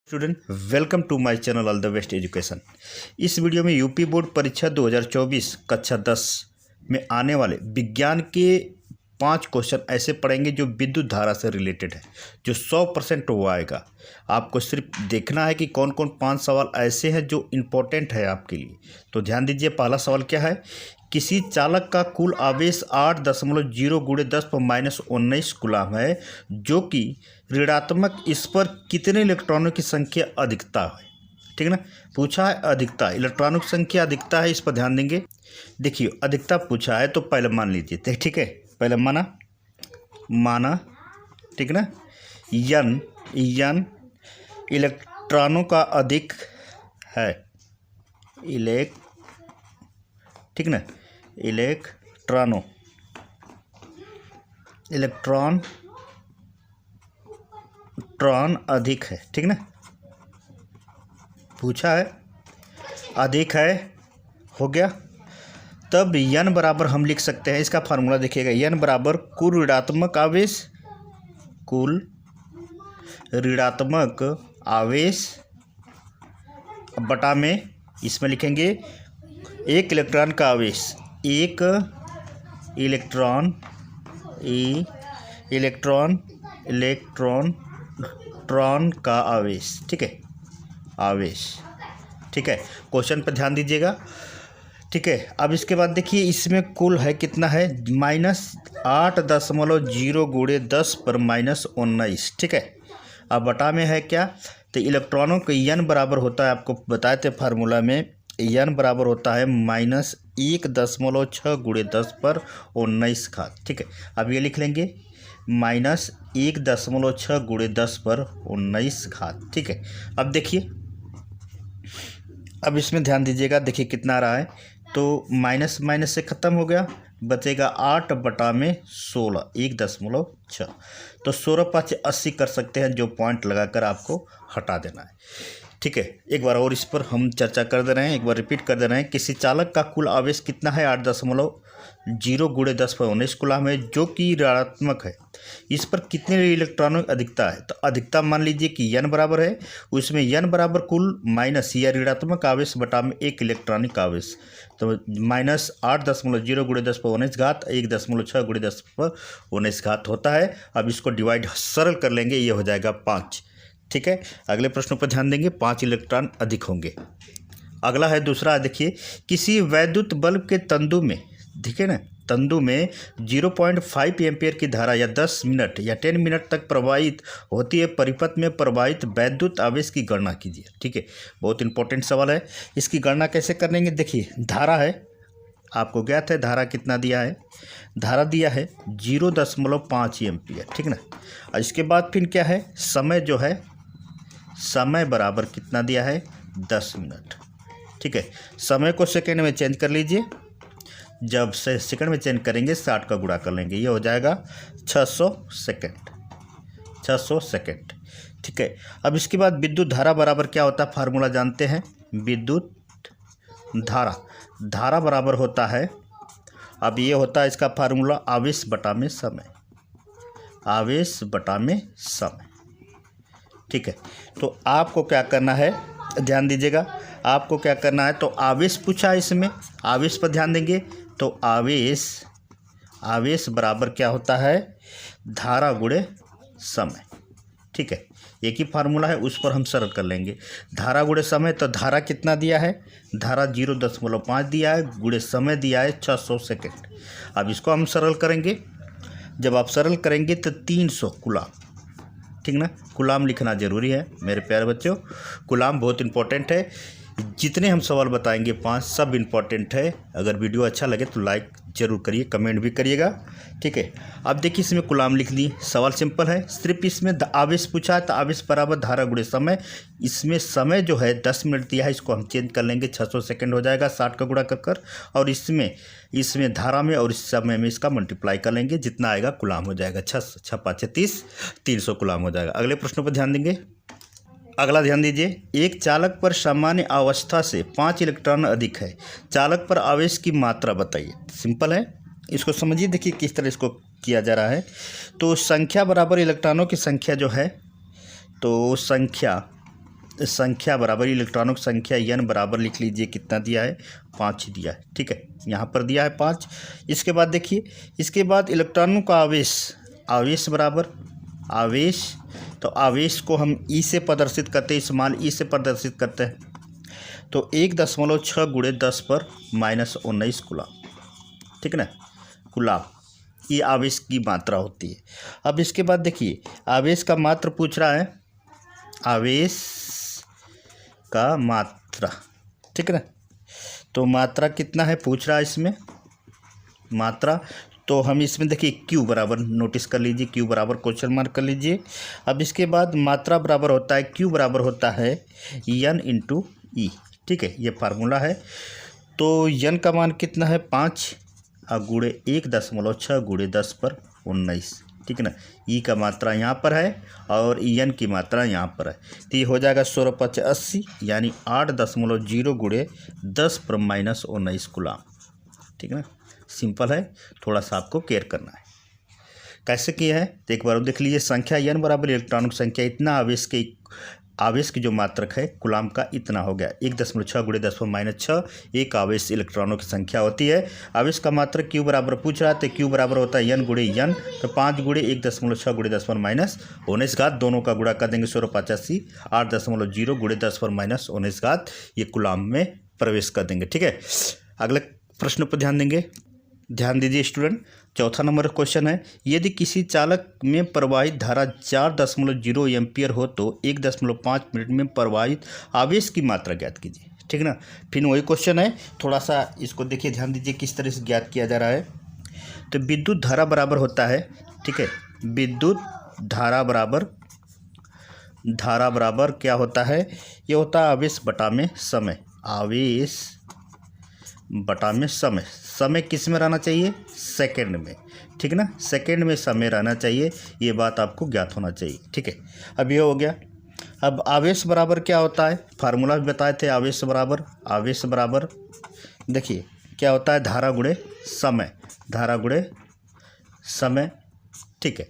Student welcome to my channel all the best education. इस video में UP board परीक्षा 2024 कक्षा 10 में आने वाले विज्ञान के 5 क्वेश्चन ऐसे पढ़ेंगे जो विद्युत धारा से रिलेटेड है, जो 100% वो आएगा। आपको सिर्फ देखना है कि कौन कौन 5 सवाल ऐसे हैं जो इम्पोर्टेंट है आपके लिए। तो ध्यान दीजिए, पहला सवाल क्या है। किसी चालक का कुल आवेश 8.0 × 10⁻19 कूलाम है, जो कि ऋणात्मक इस पर कितने इलेक्ट्रॉनों की संख्या अधिकता है। ठीक है ना, पूछा है अधिकता, इलेक्ट्रॉनों की संख्या अधिकता है, इस पर ध्यान देंगे। देखिए अधिकता पूछा है तो पहले मान लीजिए, ठीक है, पहले माना ठीक है ना, यन इलेक्ट्रॉनों का अधिक है, ठीक ना, इलेक्ट्रॉन अधिक है, ठीक ना, पूछा है अधिक है, हो गया। तब n बराबर हम लिख सकते हैं, इसका फार्मूला देखिएगा, n बराबर कुल ऋणात्मक आवेश बटा में, इसमें लिखेंगे एक इलेक्ट्रॉन का आवेश, एक इलेक्ट्रॉन का आवेश, ठीक है, ठीक है। क्वेश्चन पर ध्यान दीजिएगा, ठीक है। अब इसके बाद देखिए इसमें कुल है कितना है, -8.0 × 10⁻−19, ठीक है। अब बटा में है क्या, तो इलेक्ट्रॉनों के n बराबर होता है, आपको बताए थे फार्मूला में, n बराबर होता है -1.6 × 10⁻19, ठीक है। अब ये लिख लेंगे -1.6 × 10⁻19, ठीक है। अब देखिए, अब इसमें ध्यान दीजिएगा, देखिए कितना आ रहा है, तो माइनस से ख़त्म हो गया, बचेगा 8/16, 1.6, तो 16×5 80 कर सकते हैं, जो पॉइंट लगाकर आपको हटा देना है, ठीक है। एक बार और इस पर हम चर्चा कर दे रहे हैं, एक बार रिपीट कर दे रहे हैं। किसी चालक का कुल आवेश कितना है, 8.0 × 10⁻19 कूलाम है, जो कि ऋणात्मक है, इस पर कितने इलेक्ट्रॉनों की अधिकता है। तो अधिकता मान लीजिए कि n बराबर है, उसमें n बराबर कुल माइनस या ऋणात्मक आवेश बटा में एक इलेक्ट्रॉनिक आवेश, तो -8.0 × 10⁻19 1.6 × 10⁻19 होता है। अब इसको डिवाइड सरल कर लेंगे, ये हो जाएगा 5, ठीक है। अगले प्रश्नों पर ध्यान देंगे, 5 इलेक्ट्रॉन अधिक होंगे। अगला है दूसरा, देखिए किसी वैद्युत बल्ब के तंतु में, ठीक है ना, तंतु में 0.5 एम्पीयर की धारा या 10 मिनट या 10 मिनट तक प्रवाहित होती है, परिपथ में प्रवाहित वैद्युत आवेश की गणना कीजिए, ठीक है। बहुत इंपॉर्टेंट सवाल है, इसकी गणना कैसे करेंगे। देखिए धारा है, आपको ज्ञात है धारा कितना दिया है, धारा दिया है 0.5 एम्पीयर, ठीक ना। और इसके बाद फिर क्या है, समय जो है, समय बराबर कितना दिया है, 10 मिनट, ठीक है। समय को सेकेंड में चेंज कर लीजिए, जब से सेकंड में चेंज करेंगे 60 का गुणा कर लेंगे, ये हो जाएगा 600 सेकंड, ठीक है। अब इसके बाद विद्युत धारा बराबर क्या होता है, फार्मूला जानते हैं, विद्युत धारा बराबर होता है, अब ये होता है इसका फार्मूला आवेश बटा में समय, ठीक है। तो आपको क्या करना है, ध्यान दीजिएगा, आपको क्या करना है, तो आवेश पूछा है, इसमें आवेश पर ध्यान देंगे, तो आवेश बराबर क्या होता है, धारा गुणे समय, ठीक है। एक ही फार्मूला है, उस पर हम सरल कर लेंगे, धारा गुणे समय। तो धारा कितना दिया है, धारा 0.5 दिया है, गुणे समय दिया है 600 सेकेंड। अब इसको हम सरल करेंगे, जब आप सरल करेंगे तो 300 कूलाम, ठीक ना, कूलाम लिखना जरूरी है मेरे प्यारे बच्चों, कूलाम बहुत इंपॉर्टेंट है। जितने हम सवाल बताएंगे 5 सब इम्पॉर्टेंट है। अगर वीडियो अच्छा लगे तो लाइक जरूर करिए, कमेंट भी करिएगा, ठीक है। अब देखिए इसमें कूलाम लिख दी, सवाल सिंपल है, सिर्फ इसमें आवेश पूछा है, तो आवेश बराबर धारा गुणे समय, इसमें समय जो है 10 मिनट दिया है, इसको हम चेंज कर लेंगे, 600 सेकंड हो जाएगा 60 का गुणा कर, और इसमें धारा में और इस समय में इसका मल्टीप्लाई कर लेंगे, जितना आएगा कूलाम हो जाएगा, 6×5 = 300 कूलाम हो जाएगा। अगले प्रश्नों पर ध्यान देंगे। अगला ध्यान दीजिए, एक चालक पर सामान्य अवस्था से 5 इलेक्ट्रॉन अधिक है, चालक पर आवेश की मात्रा बताइए। सिंपल है, इसको समझिए, देखिए किस तरह इसको किया जा रहा है। तो संख्या बराबर इलेक्ट्रॉनों की संख्या जो है, तो संख्या संख्या बराबर इलेक्ट्रॉनों की संख्या n बराबर लिख लीजिए, कितना दिया है 5 दिया है। ठीक है, यहाँ पर दिया है 5। इसके बाद देखिए, इसके बाद इलेक्ट्रॉनों का आवेश, आवेश बराबर आवेश, तो आवेश को हम ई से प्रदर्शित करते हैं, स्मॉल ई से प्रदर्शित करते हैं, तो 1.6 गुणे 10 पर -19 कूलम। ठीक है ना, कूलम, ये आवेश की मात्रा होती है। अब इसके बाद देखिए, आवेश का मात्रा पूछ रहा है, आवेश का मात्रा। ठीक है ना, तो मात्रा कितना है पूछ रहा है इसमें, मात्रा। तो हम इसमें देखिए क्यू बराबर नोटिस कर लीजिए, क्यू बराबर क्वेश्चन मार्क कर लीजिए। अब इसके बाद मात्रा बराबर होता है, क्यू बराबर होता है n इंटू ई। ठीक है, ये फार्मूला है। तो n का मान कितना है 5 गुणे 1.6 गुणे 10 पर 19। ठीक है ना, ई का मात्रा यहाँ पर है और n की मात्रा यहाँ पर है, तो ये हो जाएगा 16×5 = 80, यानी 8.0 गुणे 10 पर -19 कूलम। ठीक है ना, सिंपल है, थोड़ा सा आपको केयर करना है। कैसे किया है तो एक बार देख लीजिए, संख्या n बराबर इलेक्ट्रॉनों की संख्या, इतना आवेश की जो मात्रक है कूलम का इतना हो गया, 1.6 गुणे 10 पर -6 एक आवेश इलेक्ट्रॉनों की संख्या होती है। आवेश का मात्रक क्यू बराबर पूछ रहा है, तो क्यू बराबर होता है n गुणे n, तो 5 गुणे 1.6 गुणे 10 पर -19, दोनों का गुणा कर देंगे 16×5 = 8.0 गुणे 10 पर -19, ये कूलम में प्रवेश कर देंगे। ठीक है, अगले प्रश्न पर ध्यान देंगे। ध्यान दीजिए स्टूडेंट, चौथा नंबर क्वेश्चन है, यदि किसी चालक में प्रवाहित धारा 4.0 एम्पियर हो तो 1.5 मिनट में प्रवाहित आवेश की मात्रा ज्ञात कीजिए। ठीक है ना, फिर वही क्वेश्चन है, थोड़ा सा इसको देखिए, ध्यान दीजिए किस तरह से ज्ञात किया जा रहा है। तो विद्युत धारा बराबर होता है, ठीक है, विद्युत धारा बराबर क्या होता है, ये होता है आवेश बटा में समय, आवेश बटा में समय। समय किस में रहना चाहिए, सेकंड में। ठीक है ना, सेकंड में समय रहना चाहिए, ये बात आपको ज्ञात होना चाहिए। ठीक है, अब ये हो गया। अब आवेश बराबर क्या होता है, फार्मूला भी बताए थे, आवेश बराबर देखिए क्या होता है, धारा गुणे समय, धारा गुणे समय। ठीक है,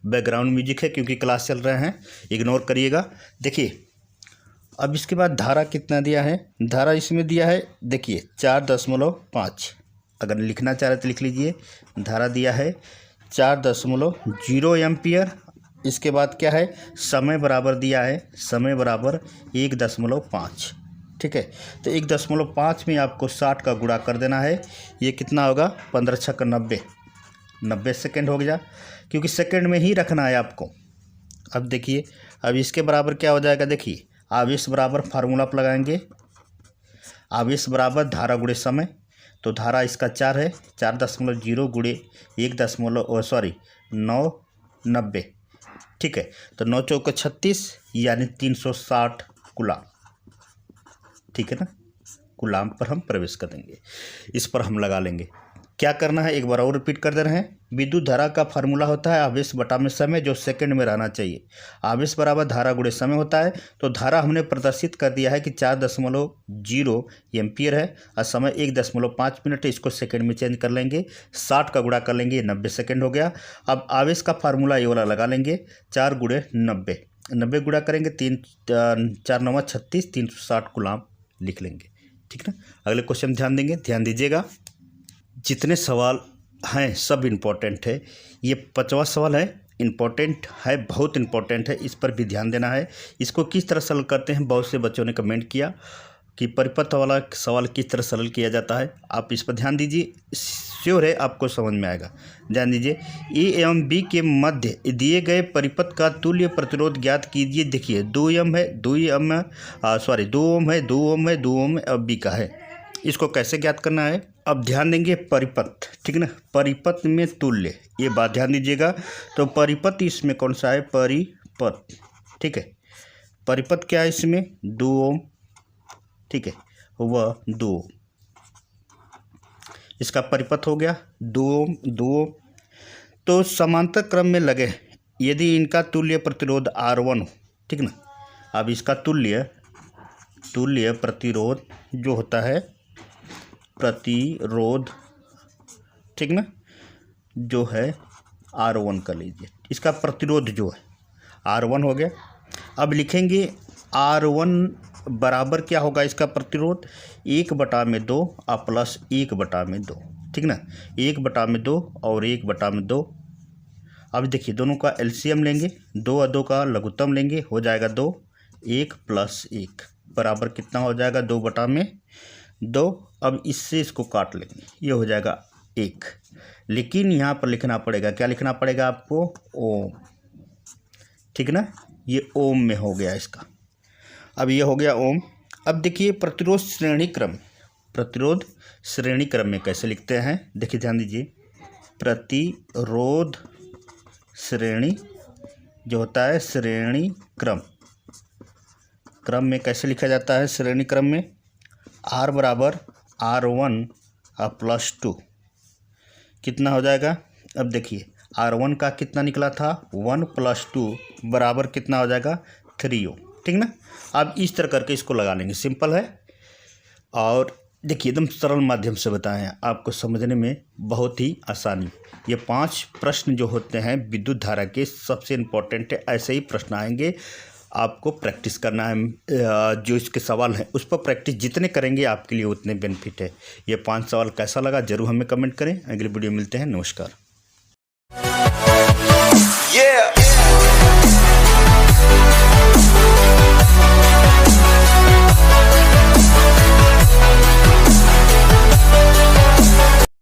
बैकग्राउंड म्यूजिक है क्योंकि क्लास चल रहे हैं, इग्नोर करिएगा। देखिए अब इसके बाद धारा कितना दिया है, धारा इसमें दिया है देखिए 4.5, अगर लिखना चाह रहे तो लिख लीजिए, धारा दिया है 4.0 एम्पियर। इसके बाद क्या है, समय बराबर दिया है, समय बराबर 1.5। ठीक है, तो 1.5 में आपको 60 का गुणा कर देना है, ये कितना होगा 15×6 = 90 सेकेंड हो गया, क्योंकि सेकेंड में ही रखना है आपको। अब देखिए, अब इसके बराबर क्या हो जाएगा, देखिए आवेश बराबर फार्मूला पर लगाएंगे, आवेश बराबर धारा गुणे समय, तो धारा इसका 4 है, 4.0 गुणे 990। ठीक है, तो 9 चौके 36 यानी 360 कूलम। ठीक है ना, कूलम पर हम प्रवेश कर देंगे, इस पर हम लगा लेंगे। क्या करना है एक बार और रिपीट कर दे रहे हैं, विद्युत धारा का फार्मूला होता है आवेश बटा में समय, जो सेकंड में रहना चाहिए। आवेश बराबर धारा गुणे समय होता है, तो धारा हमने प्रदर्शित कर दिया है कि 4.0 एम्पियर है और समय 1.5 मिनट है, इसको सेकंड में चेंज कर लेंगे, 60 का गुणा कर लेंगे, 90 सेकंड हो गया। अब आवेश का फार्मूला ये वाला लगा लेंगे, 4 गुणे 90 गुणा करेंगे, 4 9 36, 360 कूलम लिख लेंगे। ठीक है ना, अगले क्वेश्चन ध्यान दीजिएगा। जितने सवाल हैं सब इम्पोर्टेंट है, ये 5वां सवाल है, इम्पोर्टेंट है, बहुत इम्पोर्टेंट है, इस पर भी ध्यान देना है। इसको किस तरह सरल करते हैं, बहुत से बच्चों ने कमेंट किया कि परिपथ वाला सवाल किस तरह सरल किया जाता है, आप इस पर ध्यान दीजिए, श्योर है आपको समझ में आएगा। ध्यान दीजिए, ए एवं बी के मध्य दिए गए परिपथ का तुल्य प्रतिरोध ज्ञात कीजिए। देखिए 2 ओम है, 2 ओम है, 2 ओम है और बी का है, इसको कैसे ज्ञात करना है। अब ध्यान देंगे परिपथ, ठीक है ना, परिपथ में तुल्य, ये बात ध्यान दीजिएगा। तो परिपथ इसमें कौन सा है, परिपथ, ठीक है, परिपथ क्या है इसमें 2 ओम, ठीक है, वह 2 ओम, इसका परिपथ हो गया 2 ओम, 2 ओम। तो समांतर क्रम में लगे यदि इनका तुल्य प्रतिरोध R1 हो, ठीक ना, अब इसका तुल्य प्रतिरोध जो होता है, प्रतिरोध, ठीक ना, जो है R1 कर लीजिए, इसका प्रतिरोध जो है R1 हो गया। अब लिखेंगे R1 बराबर क्या होगा इसका प्रतिरोध 1/2 प्लस 1/2, ठीक ना, 1/2 और 1/2। अब देखिए दोनों का एलसीएम लेंगे, 2 और 2 का लघुत्तम लेंगे, हो जाएगा 2, 1 प्लस 1 बराबर कितना हो जाएगा 2/2। अब इससे इसको काट लेंगे, ये हो जाएगा 1। लेकिन यहाँ पर लिखना पड़ेगा, क्या लिखना पड़ेगा आपको, ओम, ठीक ना, ये ओम में हो गया इसका। अब ये हो गया ओम। अब देखिए प्रतिरोध श्रेणी क्रम में कैसे लिखते हैं, देखिए ध्यान दीजिए, प्रतिरोध श्रेणी जो होता है श्रेणी क्रम में कैसे लिखा जाता है, श्रेणी क्रम में R बराबर R1 प्लस 2 कितना हो जाएगा। अब देखिए R1 का कितना निकला था 1 + 2 बराबर कितना हो जाएगा 3 ओम, ठीक ना। अब इस तरह करके इसको लगा लेंगे, सिंपल है। और देखिए एकदम सरल माध्यम से बताएं हैं, आपको समझने में बहुत ही आसानी। ये 5 प्रश्न जो होते हैं विद्युत धारा के सबसे इम्पोर्टेंट है, ऐसे ही प्रश्न आएंगे, आपको प्रैक्टिस करना है। जो इसके सवाल हैं उस पर प्रैक्टिस जितने करेंगे आपके लिए उतने बेनिफिट है। ये 5 सवाल कैसा लगा जरूर हमें कमेंट करें। अगली वीडियो मिलते हैं, नमस्कार।